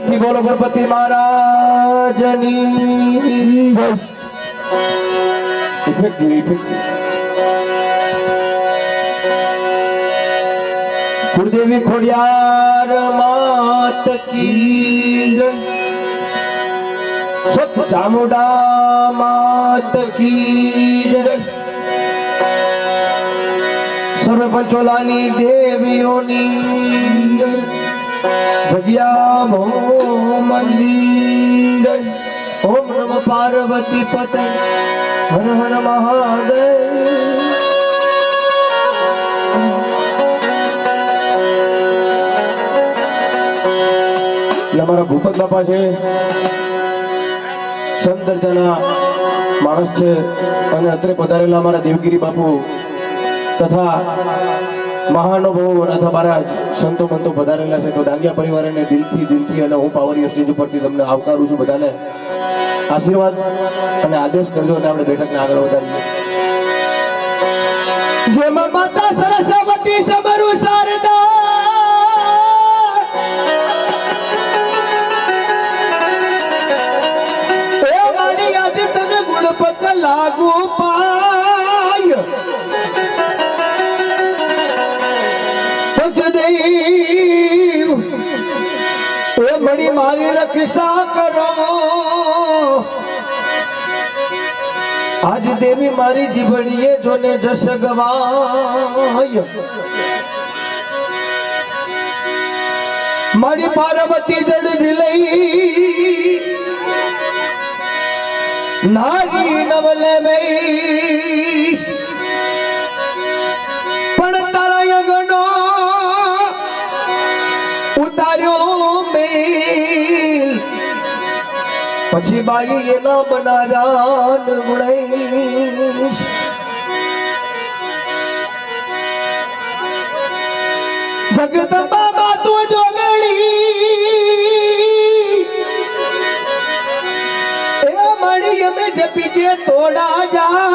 પ્રેમથી બોલો ગણપતિ મહારાજની જય. કુળદેવી ખોડિયાર માત કી જય. સત ચામુંડા માત કી જય. સર્વ પંચોલાની દેવીઓની જગ્યા મંદિર. ઓમ નમઃ પાર્વતી પતે હર હર મહાદેવ. અમારા ભૂપત બાપા છે, સંત દરજાના માણસ છે અને અત્રે પધારેલા અમારા દેવગીરી બાપુ તથા મહાનુભાવો તથા મહારાજ સંતો મંતો પધારેલા છે. તો ડાંગિયા પરિવારને દિલથી અને હું પાવરિયા સ્ટેજ ઉપરથી તમને આવકારું છું. બધાને આશીર્વાદ અને આદેશ કરજો અને આપણે બેઠકને આગળ વધારીએ. જેમાં માતા સરસ્વતી સમરું શારદા ગુણપત લાગુ પાય પંચદેવ એ મળી મારી રક્ષા કરો. આજ દેવી મારી જીવણીએ જોને જશ ગવાય. મારી પાર્વતી જડ લઈ નારી નવલે મેશ પણ તારા યગનો ઉતાર્યો મેલ. પછી બાઈ એના બનારાન ગુણેશ. જગદંબા બા તું જોગણી અમે જપીજે તોડા જા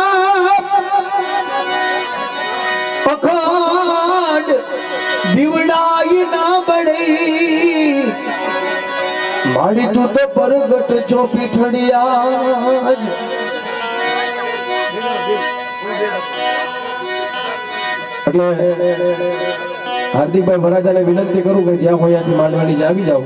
અખંડ દીવડાઈ ના બળે. મારી તું તો પરગટ છો પીઠડિયા. એટલે હાર્દિકભાઈ વરાજાને વિનંતી કરું કે જ્યાં હોય ત્યાંથી માંડવાની આવી જાઓ.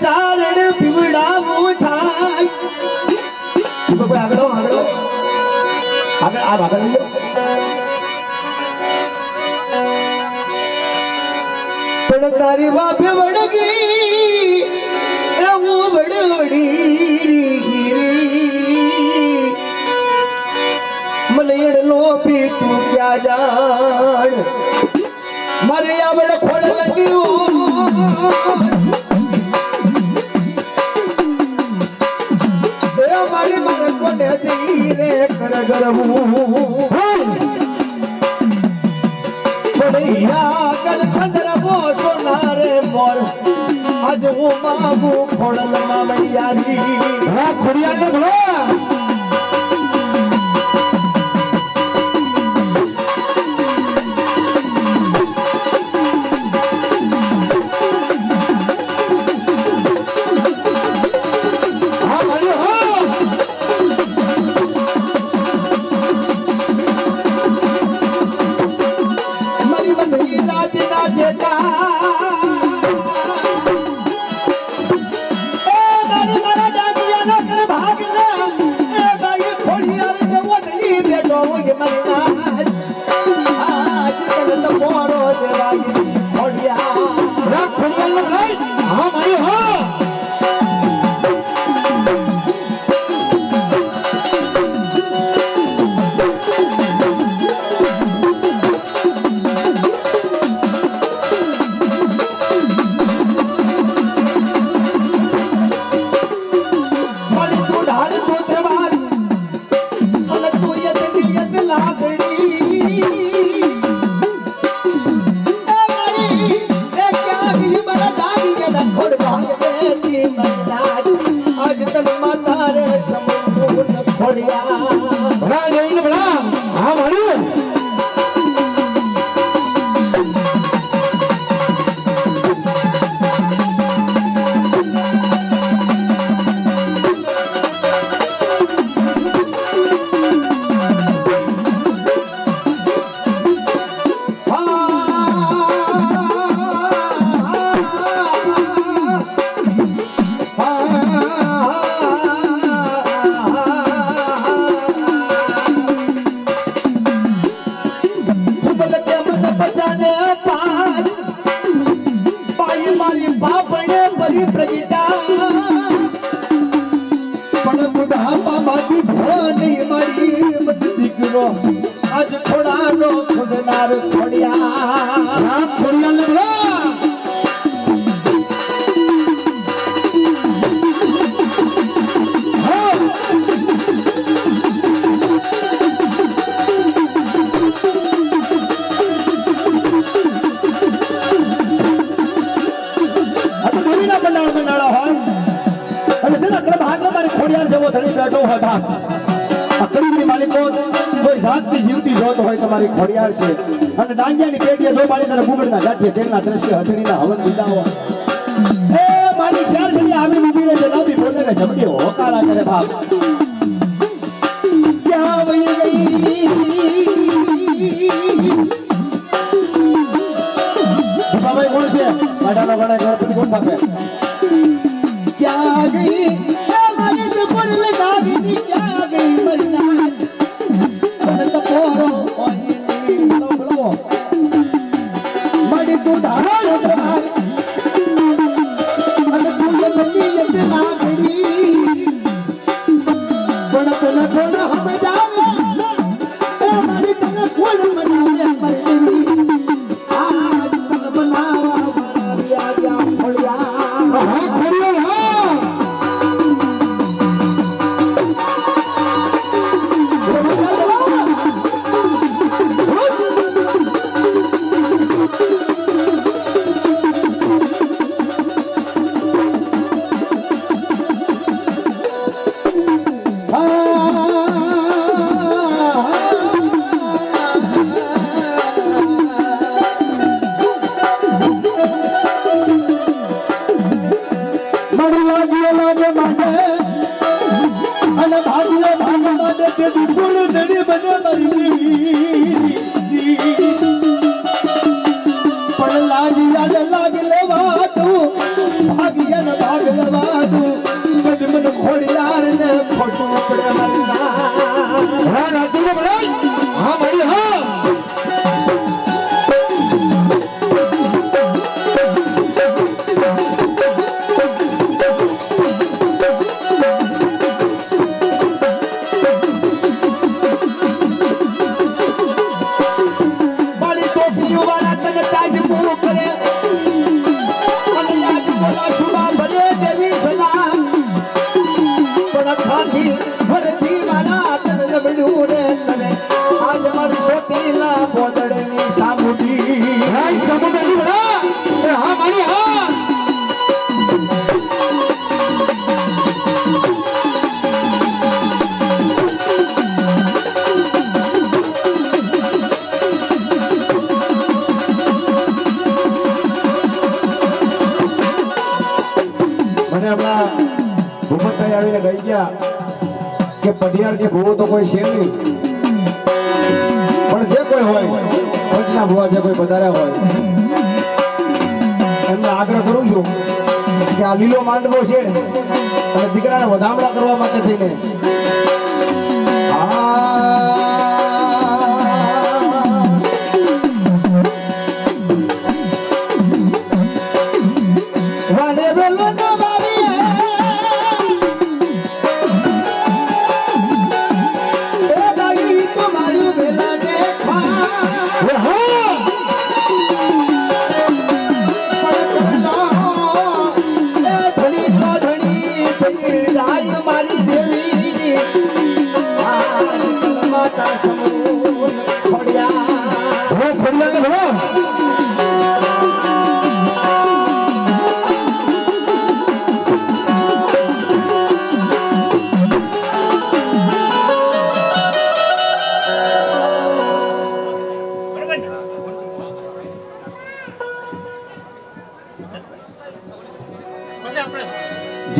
ચારણ પીવડાવું છાશ. આગળ આ ભાગ પણ તારી વાપે વળગી એવું વડવડી મને એડલો પી તું ક્યાં જાણ. મારે આવડ ખોળ લગ્યું મારી મારે કોને ધીરે કર ગરવું પડ્યા કર ચંદ્રવો સોનારે મોર. આજ હું માગુ ખોડલ મામડિયારી ખોડિયાને ભલો. ખોડિયા ભલા જઈને ભલા હા મળ્યું આજ ખોડાનો ખુદનાર ખોડિયા બનાળા હોય અને તેના ભાગમાં મારી ખોડિયાર જેવો ધણી બેઠો હોય ભાગ અકડીની માલિકો કોઈ જાતની જીવતી જોત હોય તમારી ખોડિયાર છે અને ડાંગિયાની પેટીએ જો મારી તને બુગડના ગાંઠે તેલના દ્રશ્ય હથડીના હવન દીધા હોય એ મારી ચાર ઘડી આવી ઊભી રહે જનાબી બોલે ને જમડી હોકારા કરે બાપ ક્યાં વહી ગઈ બાબાઈ કોણ છે માડાનો ગણે ગણપતિ કોણ થાપે ક્યાં ગઈ એ મારી તો કોણ લગાવી ક્યાં ગઈ મરના તને તો પોરો ઓઈ બોલો મારી તું ધારો ઉતરવા અને તું જે બની જતે ના પડી પણ તને કોણ હમે જાવે એ મારી તને કોણ બનાવે મરી આજ તને બનાવા મારી આજા ખોડિયા હા ખોડિયા આવીને ગઈ ગયા કે પઢિયાર કે ભૂવો તો કોઈ છે નહીં પણ જે કોઈ હોય પંચના ભૂવા જે કોઈ પધાર્યા હોય એમને આગ્રહ કરું છું કે આ લીલો માંડવો છે અને દીકરાને વધામણા કરવા માટે થઈને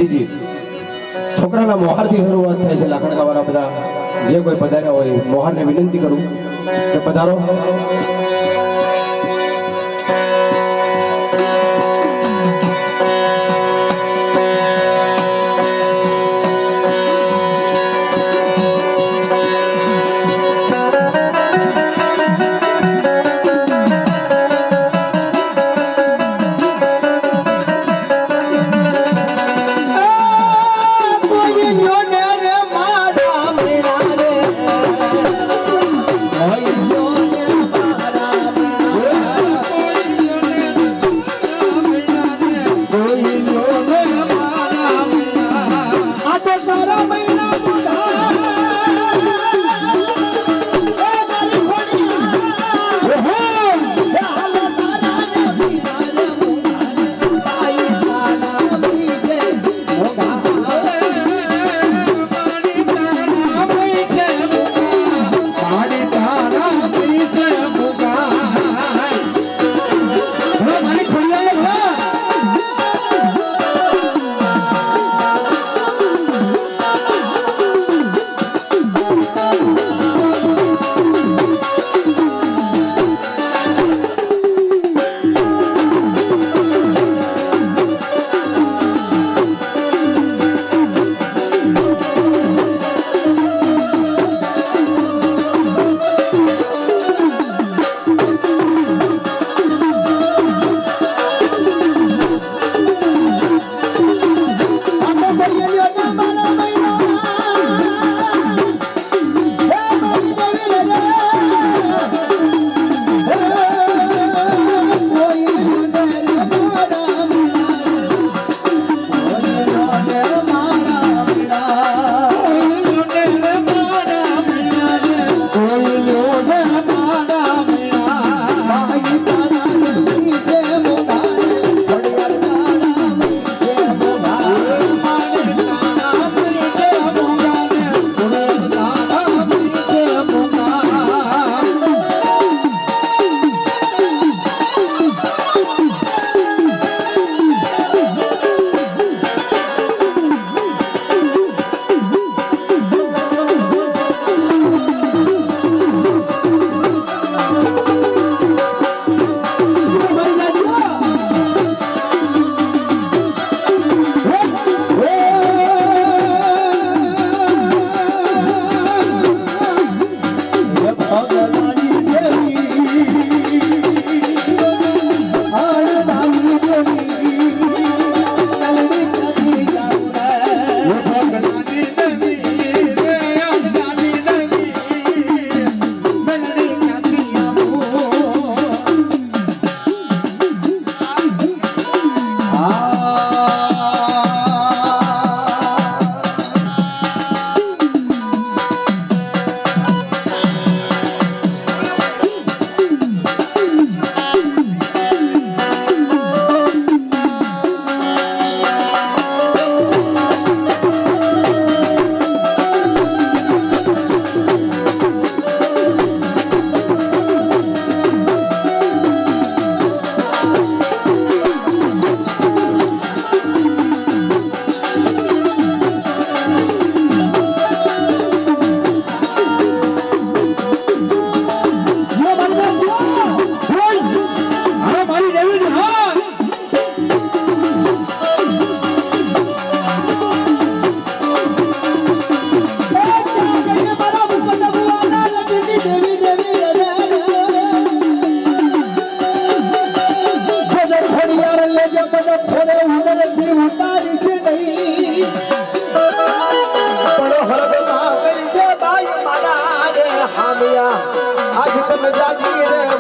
જીજી છોકરાના મોહારથી શરૂઆત થાય છે. લાખણકાવાળા બધા જે કોઈ પધાર્યા હોય મોહારને વિનંતી કરું કે પધારો.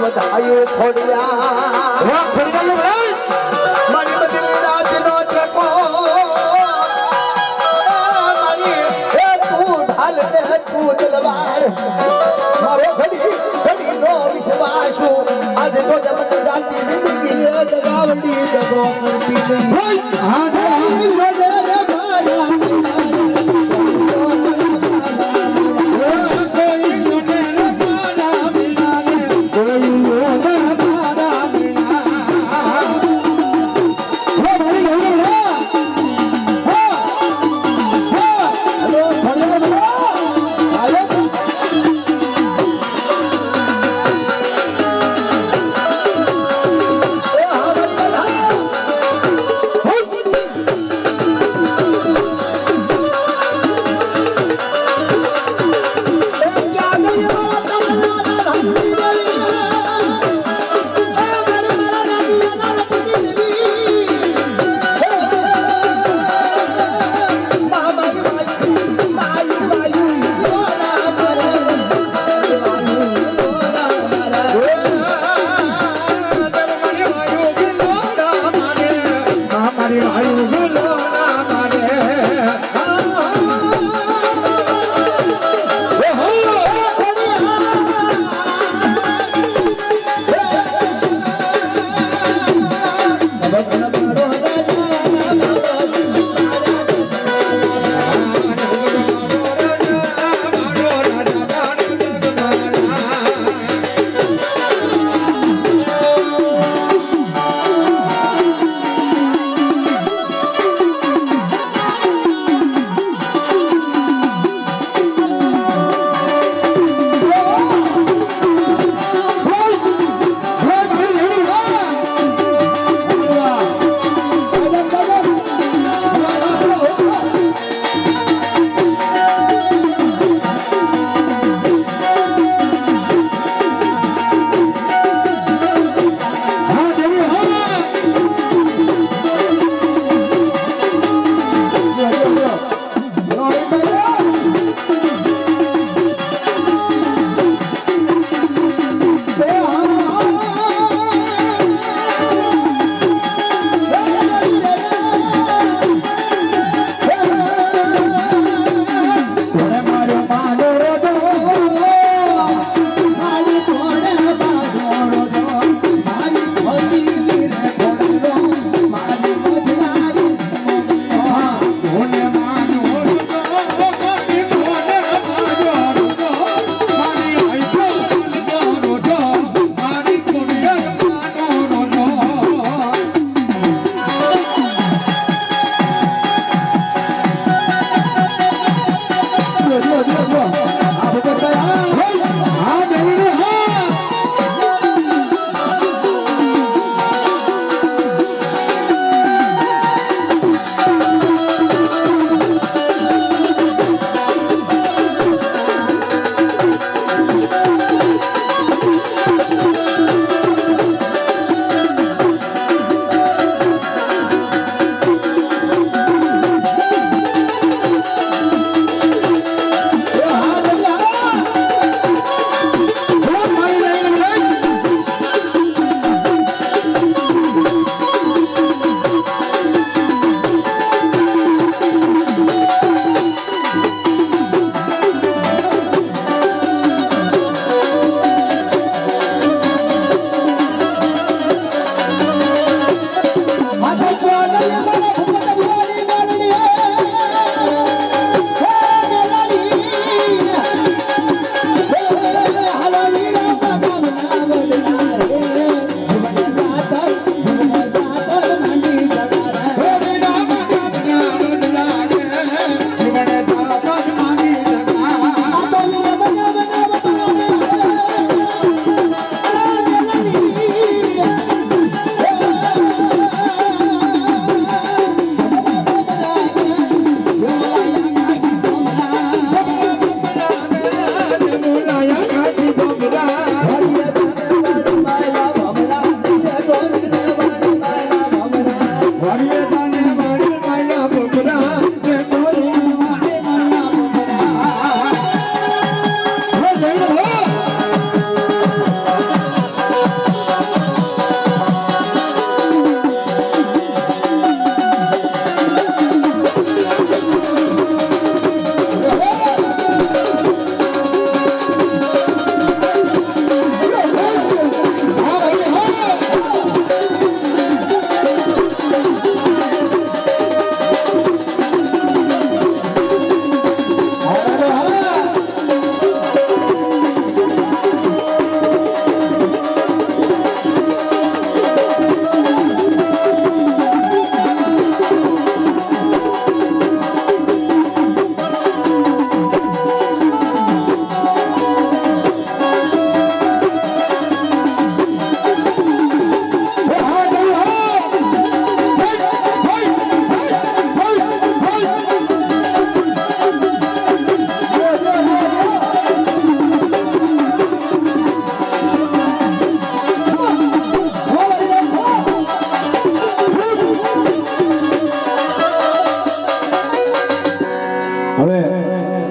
વધાયું ખોડિયા મારી બદલી રાતનો ટ્રકો મારી હે તું ઢાલ ને તું તલવાર મારો ઘડી ઘડી નો વિશ્વાસુ આજે તો જમત જાતી જિંદગી દગાવડી દગો કરતી નહીં હા રે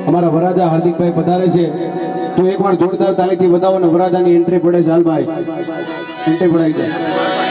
અમારા વરાજા હાર્દિકભાઈ પધારે છે તો એકવાર જોરદાર તાળીથી વધાવો ને વરાજાની એન્ટ્રી પડે છે હાલભાઈ એન્ટ્રી પડાઈ જાય